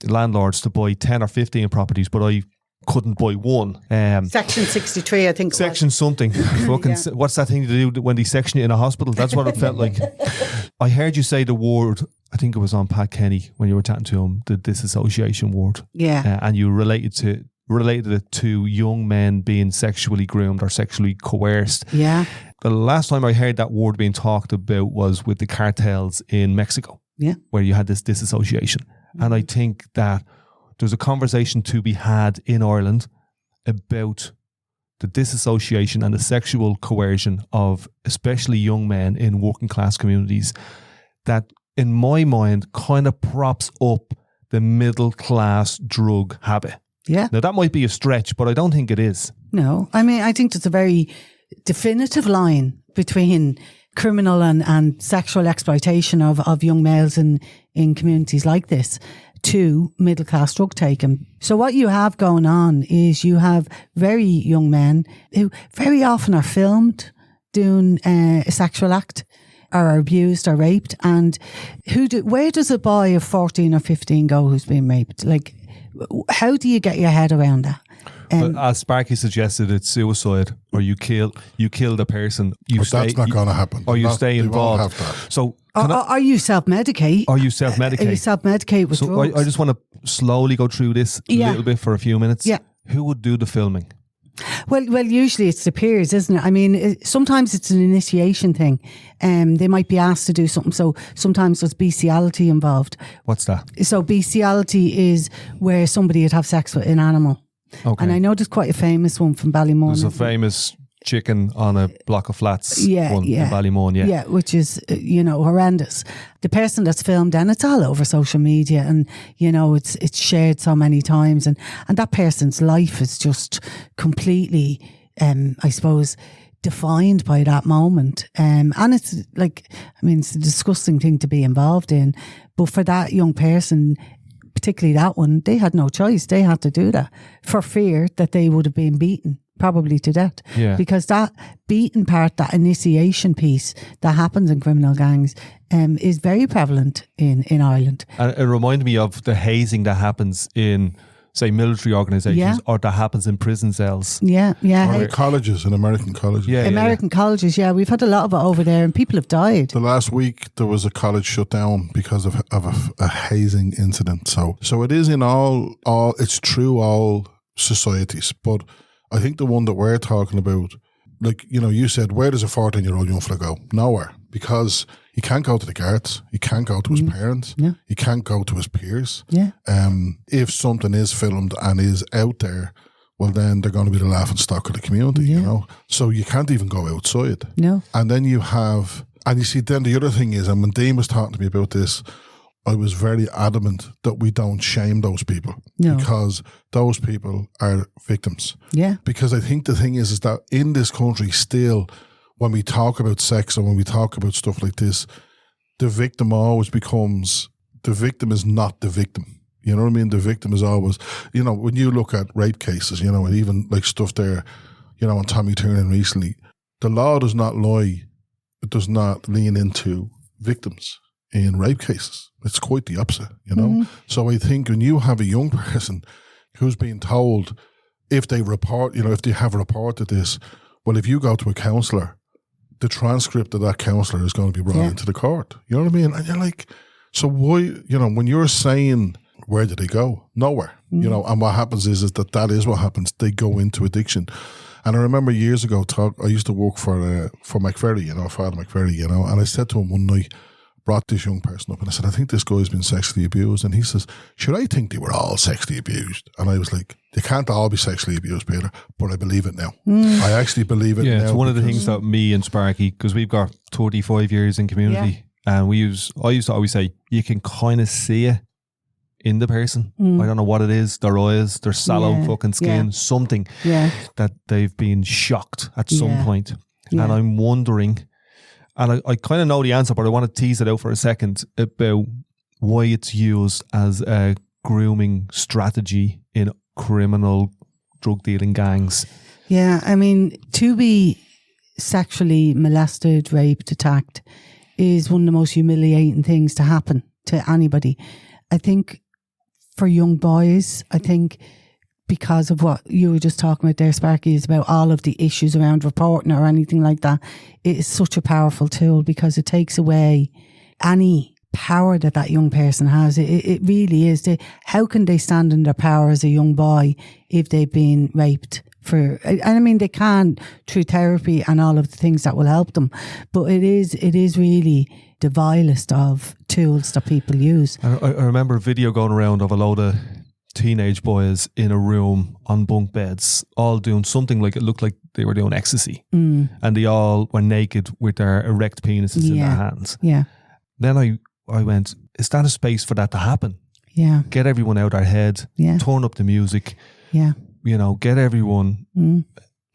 landlords to buy 10 or 15 properties, but I couldn't buy one. Section 63, I think. Section something. Fucking what's that thing to do when they section you in a hospital? That's what it felt like. I heard you say the word, I think it was on Pat Kenny when you were chatting to him, the disassociation word. Yeah. And you related it to young men being sexually groomed or sexually coerced. Yeah. The last time I heard that word being talked about was with the cartels in Mexico. Yeah. Where you had this disassociation. And I think that there's a conversation to be had in Ireland about the disassociation and the sexual coercion of especially young men in working class communities that, in my mind, kind of props up the middle class drug habit. Yeah. Now, that might be a stretch, but I don't think it is. No. I mean, I think there's a very definitive line between criminal and sexual exploitation of young males in communities like this to middle class drug taking. So what you have going on is you have very young men who very often are filmed doing a sexual act, or are abused or raped. And where does a boy of 14 or 15 go who's been raped? Like, how do you get your head around that? But as Sparky suggested, it's suicide, or you kill the person. That's not going to happen. Or you stay involved. Won't have that. So, are you self-medicate? Are you self-medicate? Are you self-medicate with drugs? I just want to slowly go through this a little bit for a few minutes. Yeah. Who would do the filming? Well, usually it's the peers, isn't it? I mean, sometimes it's an initiation thing. They might be asked to do something. So sometimes there's bestiality involved. What's that? So bestiality is where somebody would have sex with an animal. Okay. And I know there's quite a famous one from Ballymun. There's a famous chicken on a block of flats in Ballymun, Yeah, which is, horrendous. The person that's filmed, and it's all over social media, and, it's shared so many times, and that person's life is just completely, I suppose, defined by that moment. And it's it's a disgusting thing to be involved in. But for that young person, particularly that one, they had no choice. They had to do that for fear that they would have been beaten, probably to death. Yeah. Because that beaten part, that initiation piece that happens in criminal gangs is very prevalent in Ireland. And it reminded me of the hazing that happens in, say, military organisations, or that happens in prison cells. Yeah. Or in colleges, in American colleges. American colleges, we've had a lot of it over there, and people have died. The last week there was a college shut down because of a hazing incident. So it is in all it's true all societies, but I think the one that we're talking about, like, you know, you said, where does a 14-year-old young fella go? Nowhere, because he can't go to the guards, he can't go to his parents, he can't go to his peers. If something is filmed and is out there, well, then they're going to be the laughing stock of the community, you know. So you can't even go outside. No. And then you have, and you see, then the other thing is, and when Dean was talking to me about this, I was very adamant that we don't shame those people, because those people are victims. Yeah. Because I think the thing is that in this country still, when we talk about sex and when we talk about stuff like this, the victim always becomes, the victim is not the victim. You know what I mean? The victim is always, you know, when you look at rape cases, you know, and even like stuff there, you know, on Tommy Tiernan recently, the law does not lie, it does not lean into victims in rape cases. It's quite the opposite, you know? So I think when you have a young person who's being told, if they report, you know, if they have reported this, well, if you go to a counsellor, the transcript of that counsellor is going to be brought into the court. You know what I mean? And you're like, so why, you know, when you're saying, where did they go? Nowhere. You know, and what happens is that is what happens. They go into addiction. And I remember years ago, I used to work for McFerry, you know, Father McFerry, you know, and I said to him one night, brought this young person up, and I said, I think this guy's been sexually abused. And he says, should I think they were all sexually abused? And I was like, they can't all be sexually abused, Peter, but I believe it now. I actually believe it now. Yeah, it's one of the things that me and Sparky, because we've got 35 years in community, and I used to always say, you can kind of see it in the person. I don't know what it is, their eyes, their sallow fucking skin, something that they've been shocked at some point. And I'm wondering, and I kind of know the answer, but I want to tease it out for a second about why it's used as a grooming strategy in criminal drug dealing gangs. Yeah, I mean, to be sexually molested, raped, attacked is one of the most humiliating things to happen to anybody. I think for young boys, I think because of what you were just talking about there, Sparky, is about all of the issues around reporting or anything like that. It is such a powerful tool because it takes away any power that young person has. It really is. How can they stand in their power as a young boy if they've been raped? And I mean, they can through therapy and all of the things that will help them. But it is really the vilest of tools that people use. I remember a video going around of a load of teenage boys in a room on bunk beds, all doing something like it looked like they were doing ecstasy, and they all were naked with their erect penises in their hands. Yeah. Then I went, is that a space for that to happen? Yeah. Get everyone out our head. Yeah. Turn up the music. Yeah. You know, get everyone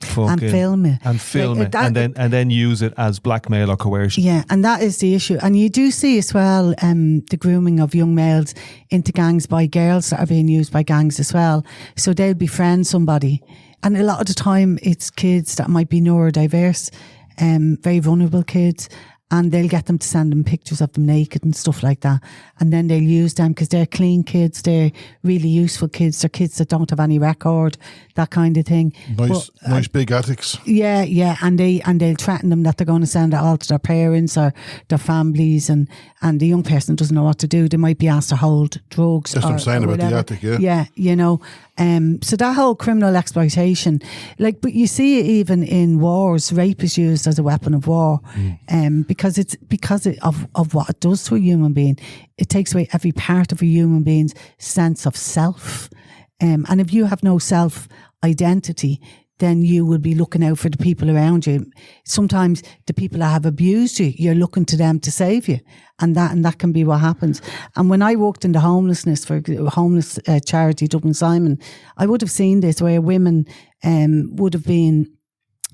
fucking and film it and then use it as blackmail or coercion. Yeah, and that is the issue. And you do see as well the grooming of young males into gangs by girls that are being used by gangs as well. So they'll befriend somebody, and a lot of the time it's kids that might be neurodiverse, very vulnerable kids. And they'll get them to send them pictures of them naked and stuff like that. And then they'll use them because they're clean kids. They're really useful kids. They're kids that don't have any record, that kind of thing. Nice big attics. Yeah. And they'll threaten them that they're going to send it all to their parents or their families. And the young person doesn't know what to do. They might be asked to hold drugs. That's what I'm saying about the attic, Yeah, you know. So that whole criminal exploitation, but you see it even in wars. Rape is used as a weapon of war, because of what it does to a human being. It takes away every part of a human being's sense of self, and if you have no self identity, then you will be looking out for the people around you. Sometimes the people that have abused you, you're looking to them to save you. And that can be what happens. And when I worked in the homeless charity, Dublin Simon, I would have seen this where women would have been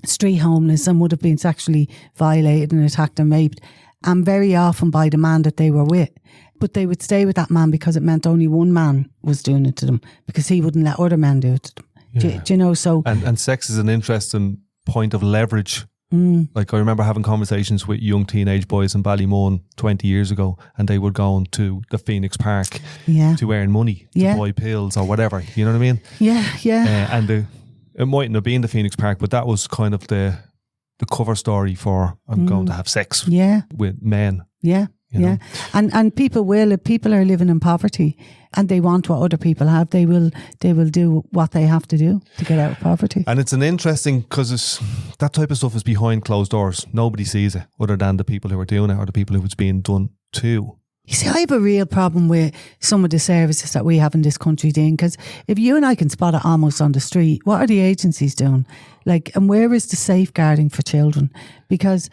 street homeless and would have been sexually violated and attacked and raped. and very often by the man that they were with. But they would stay with that man because it meant only one man was doing it to them, because he wouldn't let other men do it to them. Yeah. Do you know? So and sex is an interesting point of leverage. Like I remember having conversations with young teenage boys in Ballymun 20 years ago, and they were going to the Phoenix Park to earn money to buy pills or whatever. You know what I mean? Yeah. And it mightn't have been the Phoenix Park, but that was kind of the cover story for I'm going to have sex with men. Yeah. You know? And people are living in poverty, and they want what other people have. They will do what they have to do to get out of poverty. And it's an interesting, because that type of stuff is behind closed doors. Nobody sees it other than the people who are doing it or the people who it's being done to. You see, I have a real problem with some of the services that we have in this country, Dean, because if you and I can spot it almost on the street, what are the agencies doing? Like, and where is the safeguarding for children? Because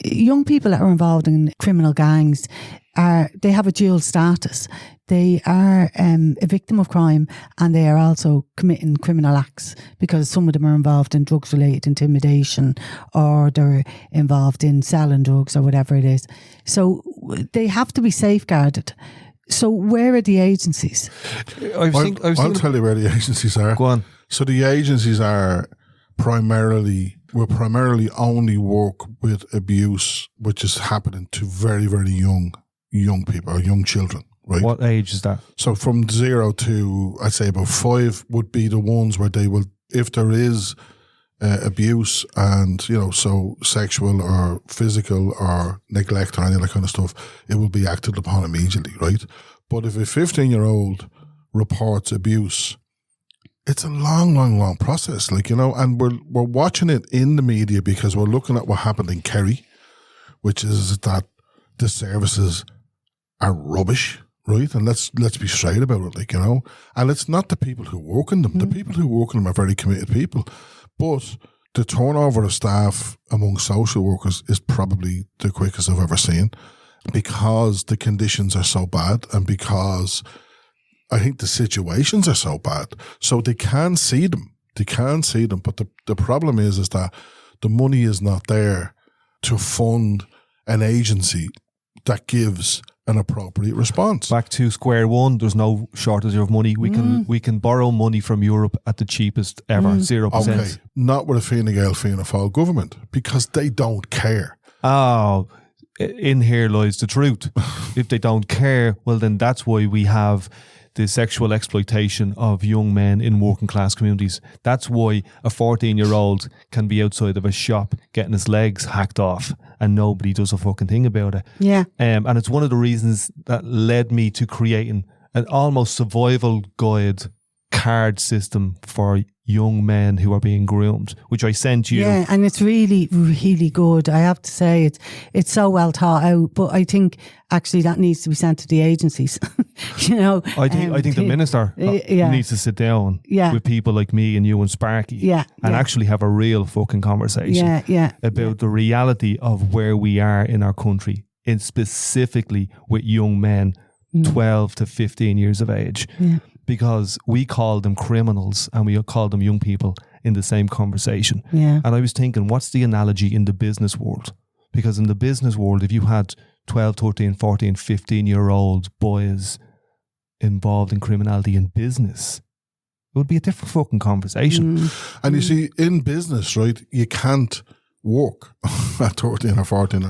young people that are involved in criminal gangs they have a dual status. They are a victim of crime, and they are also committing criminal acts, because some of them are involved in drugs related intimidation, or they're involved in selling drugs or whatever it is. So they have to be safeguarded. So where are the agencies? I'll tell you where the agencies are. Go on. So the agencies are primarily only work with abuse which is happening to very, very young people or young children, right? What age is that? So from 0 to, I'd say about 5 would be the ones where they will, if there is abuse and, you know, so sexual or physical or neglect or any of that kind of stuff, it will be acted upon immediately, right? But if a 15-year-old reports abuse, it's a long process, like, you know, and we're watching it in the media because we're looking at what happened in Kerry, which is that the services are rubbish, right? And let's be straight about it, like, you know. And it's not the people who work in them. The people who work in them are very committed people. But the turnover of staff among social workers is probably the quickest I've ever seen, because the conditions are so bad, and because I think the situations are so bad. So they can see them. But the problem is that the money is not there to fund an agency that gives an appropriate response. Back to square one, there's no shortage of money. We can borrow money from Europe at the cheapest ever, 0%. Okay, not with a Fine Gael, Fianna Fáil government, because they don't care. Oh, in here lies the truth. If they don't care, well then that's why we have the sexual exploitation of young men in working class communities. That's why a 14-year-old can be outside of a shop getting his legs hacked off and nobody does a fucking thing about it. Yeah. And it's one of the reasons that led me to creating an almost survival guide card system for young men who are being groomed, which I sent you. Yeah, and it's really, really good. I have to say it's so well thought out, but I think actually that needs to be sent to the agencies. You know, I think the minister needs to sit down with people like me and you and Sparky and actually have a real fucking conversation about the reality of where we are in our country, and specifically with young men 12 to 15 years of age. Yeah. Because we call them criminals and we call them young people in the same conversation. Yeah. And I was thinking, what's the analogy in the business world? Because in the business world, if you had 12, 13, 14, 15-year-old boys involved in criminality in business, it would be a different fucking conversation. And you see, in business, right, you can't work at 13 or 14. But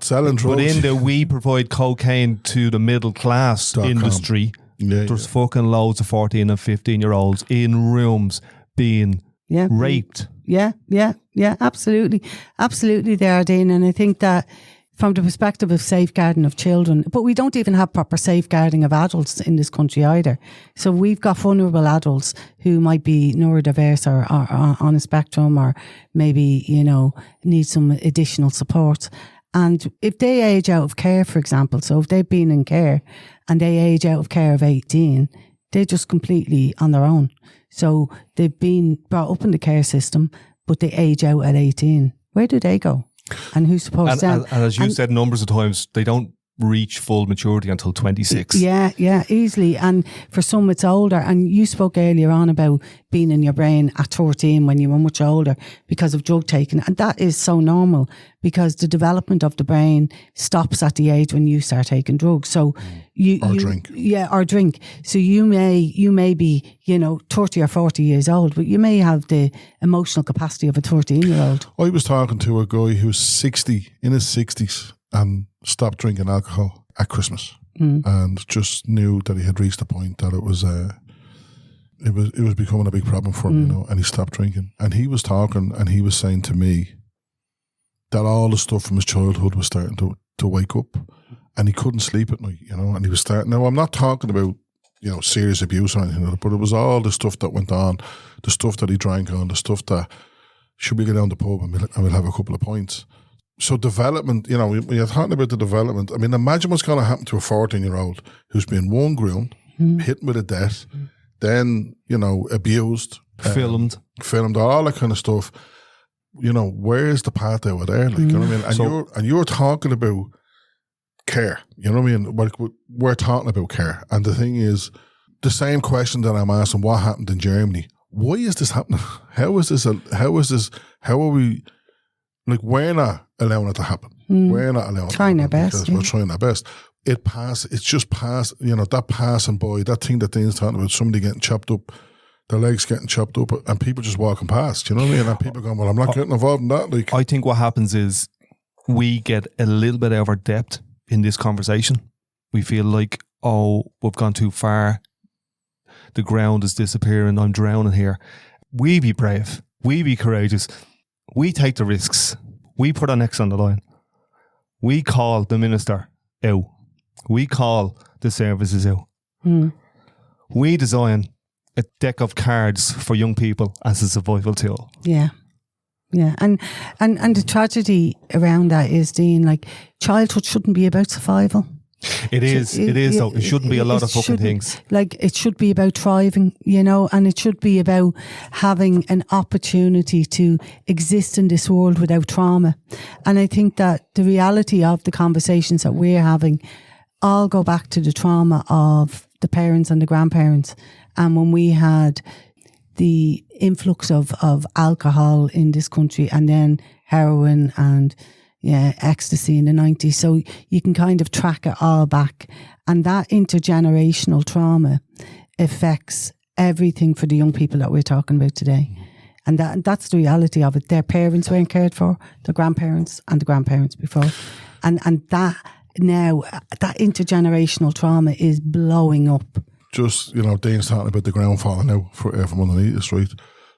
selling drugs. But in the we provide cocaine to the middle class industry. There's fucking loads of 14 and 15-year-olds in rooms being raped. Yeah, absolutely. Absolutely they are, Dean. And I think that from the perspective of safeguarding of children, but we don't even have proper safeguarding of adults in this country either. So we've got vulnerable adults who might be neurodiverse or on a spectrum, or maybe, you know, need some additional support. And if they age out of care, for example, so if they've been in care and they age out of care of 18, they're just completely on their own. So they've been brought up in the care system, but they age out at 18. Where do they go? And who's supposed to? And as you said numbers of times, they don't reach full maturity until 26. Yeah, easily. And for some, it's older. And you spoke earlier on about being in your brain at 13 when you were much older because of drug taking. And that is so normal because the development of the brain stops at the age when you start taking drugs. So drink. Yeah, or drink. So you may be, 30 or 40 years old, but you may have the emotional capacity of a 13-year-old. I was talking to a guy who was 60, in his 60s, and stopped drinking alcohol at Christmas, and just knew that he had reached a point that it was becoming a big problem for him, and he stopped drinking. And he was talking, and he was saying to me that all the stuff from his childhood was starting to wake up, and he couldn't sleep at night, and he was starting. Now, I'm not talking about serious abuse or anything like that, but it was all the stuff that went on, the stuff that he drank on, the stuff that should we go down the pub and we'll have a couple of pints. So development, when you're talking about the development, I mean, imagine what's going to happen to a 14-year-old who's been groomed, hit with a debt, then, abused, filmed, all that kind of stuff. Where's the path over there? Like, you know what I mean? And you're talking about care, you know what I mean? Like, we're talking about care. And the thing is, the same question that I'm asking, what happened in Germany? Why is this happening? How are we, like, we're not allowing it to happen. We're not allowing trying it to happen our best. We're trying our best. It's just past, that passing by, that thing that Dean's talking about, somebody getting chopped up, their legs getting chopped up, and people just walking past, you know what I mean? And people going, well, I'm not getting involved in that. Like, I think what happens is we get a little bit out of our depth in this conversation. We feel like, we've gone too far. The ground is disappearing. I'm drowning here. We be brave. We be courageous. We take the risks. We put our necks on the line. We call the minister out. We call the services out. We design a deck of cards for young people as a survival tool. Yeah. And the tragedy around that is, Dean, like, childhood shouldn't be about survival. It is though. It shouldn't be a lot of fucking things. Like, it should be about thriving, and it should be about having an opportunity to exist in this world without trauma. And I think that the reality of the conversations that we're having all go back to the trauma of the parents and the grandparents. And when we had the influx of alcohol in this country, and then heroin and ecstasy in the 90s. So you can kind of track it all back. And that intergenerational trauma affects everything for the young people that we're talking about today. And that's the reality of it. Their parents weren't cared for, the grandparents and the grandparents before. And that now, that intergenerational trauma is blowing up. Just, Dane's talking about the ground falling out from underneath us, right?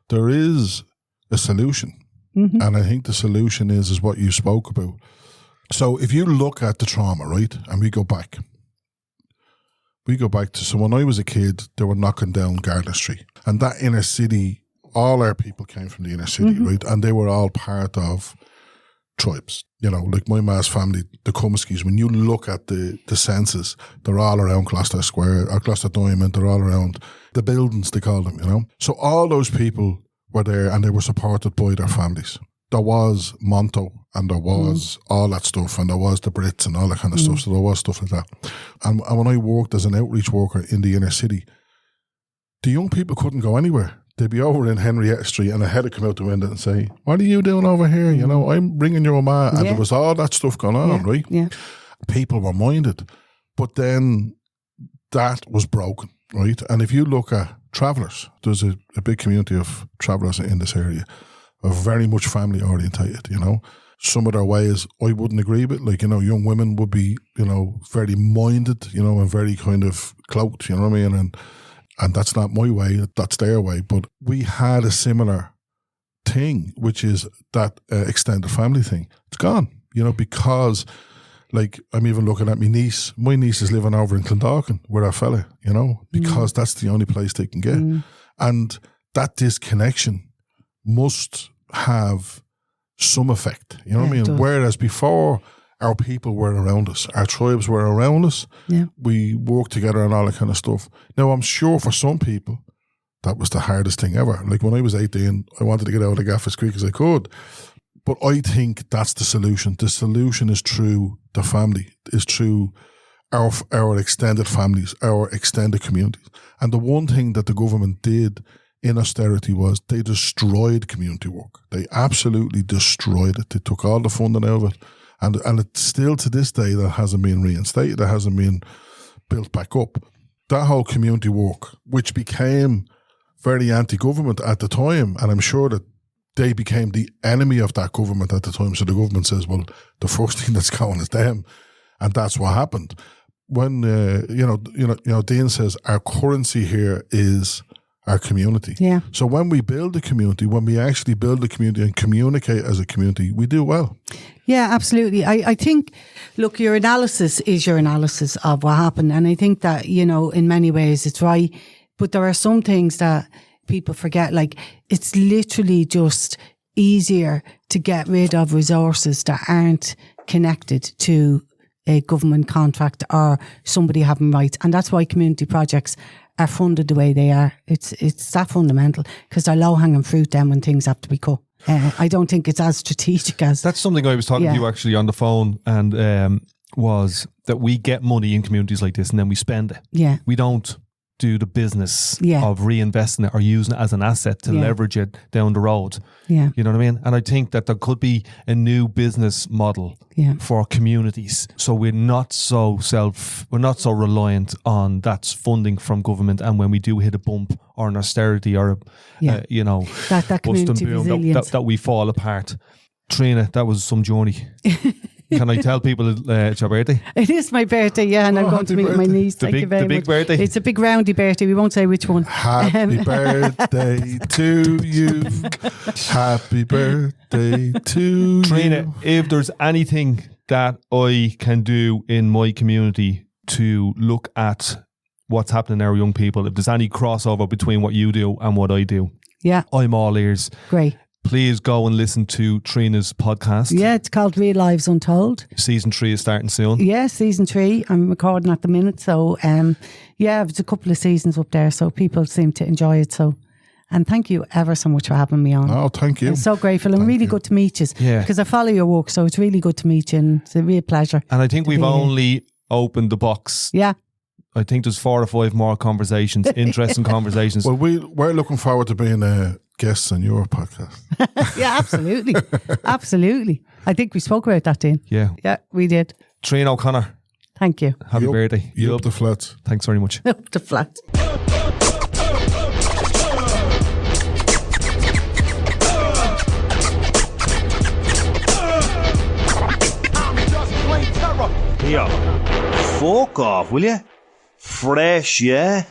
There is a solution. And I think the solution is what you spoke about. So if you look at the trauma, right, and we go back to, so when I was a kid, they were knocking down Gardner Street. And that inner city, all our people came from the inner city, right? And they were all part of tribes. Like my ma's family, the Cumskis, when you look at the census, they're all around Gloucester Square, or Gloucester Diamond, they're all around the buildings, they call them, So all those people were there, and they were supported by their families. There was Monto, and there was all that stuff, and there was the Brits and all that kind of stuff. So there was stuff like that. And when I worked as an outreach worker in the inner city, the young people couldn't go anywhere. They'd be over in Henrietta Street, and I had to come out the window and say, "What are you doing over here? I'm bringing your ma." And there was all that stuff going on, right? Yeah. People were minded, but then that was broken, right? And if you look at travellers, there's a big community of travellers in this area, are very much family orientated, Some of their ways I wouldn't agree with, like, young women would be, very minded, and very kind of cloaked, you know what I mean? And that's not my way, that's their way. But we had a similar thing, which is that extended family thing. It's gone, because, like, I'm even looking at my niece. My niece is living over in Clondalkin with our fella, because that's the only place they can get. And that disconnection must have some effect, you know what I mean? Whereas before, our people were around us, our tribes were around us, we worked together and all that kind of stuff. Now, I'm sure for some people, that was the hardest thing ever. Like, when I was 18, I wanted to get out of Gaffers Creek as I could. But I think that's the solution. The solution is through the family, is through our extended families, our extended communities. And the one thing that the government did in austerity was they destroyed community work. They absolutely destroyed it. They took all the funding out of it. And it's still to this day that hasn't been reinstated, that hasn't been built back up. That whole community work, which became very anti-government at the time, and I'm sure that they became the enemy of that government at the time. So the government says, well, the first thing that's going is them. And that's what happened. When, Dean says our currency here is our community. Yeah. So when we build a community, when we actually build a community and communicate as a community, we do well. Yeah, absolutely. I think, look, your analysis is your analysis of what happened. And I think that, in many ways it's right. But there are some things that people forget. Like, it's literally just easier to get rid of resources that aren't connected to a government contract or somebody having rights. And that's why community projects are funded the way they are. It's that fundamental, because they're low-hanging fruit then when things have to be cut. I don't think it's as strategic as... That's something I was talking to you actually on the phone, and was that we get money in communities like this and then we spend it. Yeah. We don't do the business of reinvesting it or using it as an asset to leverage it down the road. Yeah. You know what I mean? And I think that there could be a new business model for communities. So we're not so reliant on that funding from government. And when we do hit a bump or an austerity or that community resilience, that we fall apart. Trina, that was some journey. Can I tell people it's your birthday? It is my birthday, and I'm going to meet my niece. Thank you very much. The big birthday? It's a big roundy birthday. We won't say which one. Happy birthday to you. Happy birthday to you. Trina, if there's anything that I can do in my community to look at what's happening to our young people, if there's any crossover between what you do and what I do, I'm all ears. Great. Please go and listen to Trina's podcast. Yeah, it's called Real Lives Untold. Season 3 is starting soon. Yeah, season 3. I'm recording at the minute. So, there's a couple of seasons up there. So people seem to enjoy it. So, and thank you ever so much for having me on. Oh, thank you. I'm so grateful and really good to meet you. Yeah. Because I follow your work. So it's really good to meet you. And it's a real pleasure. And I think we've only opened the box. Yeah. I think there's 4 or 5 more conversations, interesting conversations. Well, we're looking forward to being guests on your podcast. Yeah, absolutely. Absolutely. I think we spoke about that, Dean. Yeah. Yeah, we did. Trina O'Connor. Thank you. Happy birthday. You up the flats. Thanks very much. Up the flats. Here, fuck off, will you? Fresh, yeah?